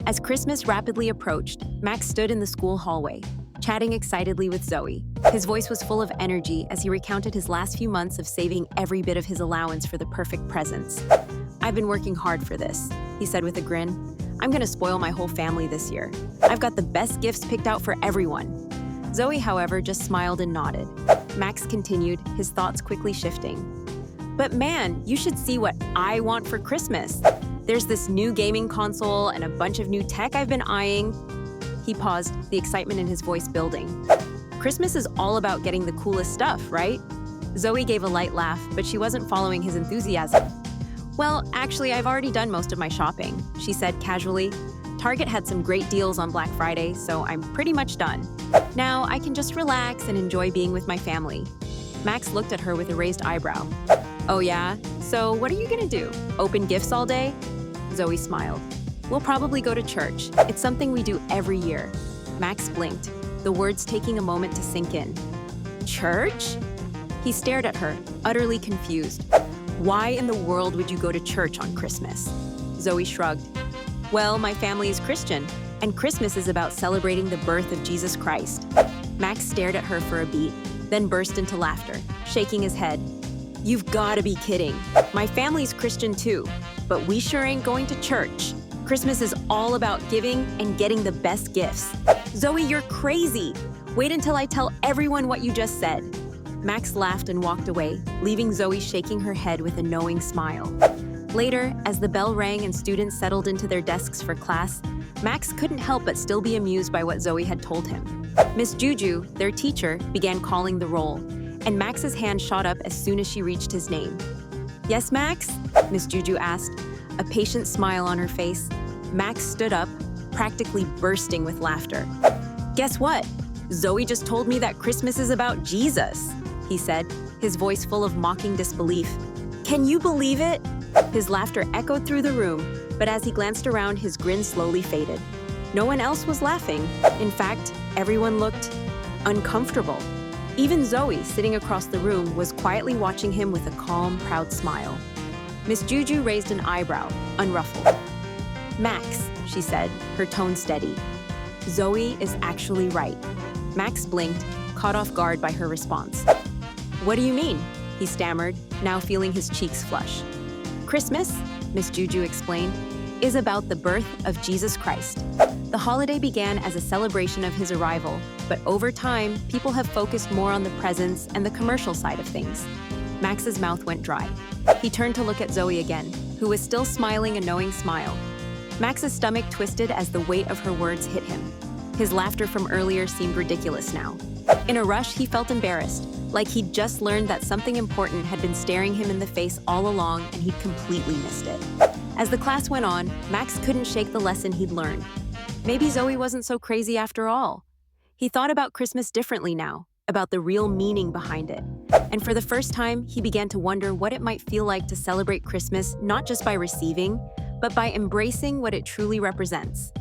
As Christmas rapidly approached, Max stood in the school hallway, chatting excitedly with Zoe. His voice was full of energy as he recounted his last few months of saving every bit of his allowance for the perfect presents. "I've been working hard for this," he said with a grin. "I'm gonna spoil my whole family this year. I've got the best gifts picked out for everyone." Zoe, however, just smiled and nodded. Max continued, his thoughts quickly shifting. "But man, you should see what I want for Christmas. There's this new gaming console and a bunch of new tech I've been eyeing." He paused, the excitement in his voice building. "Christmas is all about getting the coolest stuff, right?" Zoe gave a light laugh, but she wasn't following his enthusiasm. "Well, actually, I've already done most of my shopping," she said casually. "Target had some great deals on Black Friday, so I'm pretty much done. Now I can just relax and enjoy being with my family." Max looked at her with a raised eyebrow. "Oh yeah? So what are you gonna do? Open gifts all day?" Zoe smiled. "We'll probably go to church. It's something we do every year." Max blinked, the words taking a moment to sink in. "Church?" He stared at her, utterly confused. "Why in the world would you go to church on Christmas?" Zoe shrugged. "Well, my family is Christian, and Christmas is about celebrating the birth of Jesus Christ." Max stared at her for a beat, then burst into laughter, shaking his head. "You've gotta be kidding. My family's Christian too, but we sure ain't going to church. Christmas is all about giving and getting the best gifts." "Zoe, you're crazy. Wait until I tell everyone what you just said." Max laughed and walked away, leaving Zoe shaking her head with a knowing smile. Later, as the bell rang and students settled into their desks for class, Max couldn't help but still be amused by what Zoe had told him. Miss Juju, their teacher, began calling the roll, and Max's hand shot up as soon as she reached his name. "Yes, Max?" Miss Juju asked, a patient smile on her face. Max stood up, practically bursting with laughter. "Guess what? Zoe just told me that Christmas is about Jesus," he said, his voice full of mocking disbelief. "Can you believe it?" His laughter echoed through the room, but as he glanced around, his grin slowly faded. No one else was laughing. In fact, everyone looked uncomfortable. Even Zoe, sitting across the room, was quietly watching him with a calm, proud smile. Miss Juju raised an eyebrow, unruffled. "Max," she said, her tone steady. "Zoe is actually right." Max blinked, caught off guard by her response. "What do you mean?" he stammered, now feeling his cheeks flush. "Christmas," Miss Juju explained, "is about the birth of Jesus Christ. The holiday began as a celebration of his arrival, but over time, people have focused more on the presents and the commercial side of things." Max's mouth went dry. He turned to look at Zoe again, who was still smiling a knowing smile. Max's stomach twisted as the weight of her words hit him. His laughter from earlier seemed ridiculous now. In a rush, he felt embarrassed, like he'd just learned that something important had been staring him in the face all along and he'd completely missed it. As the class went on, Max couldn't shake the lesson he'd learned. Maybe Zoe wasn't so crazy after all. He thought about Christmas differently now, about the real meaning behind it. And for the first time, he began to wonder what it might feel like to celebrate Christmas not just by receiving, but by embracing what it truly represents.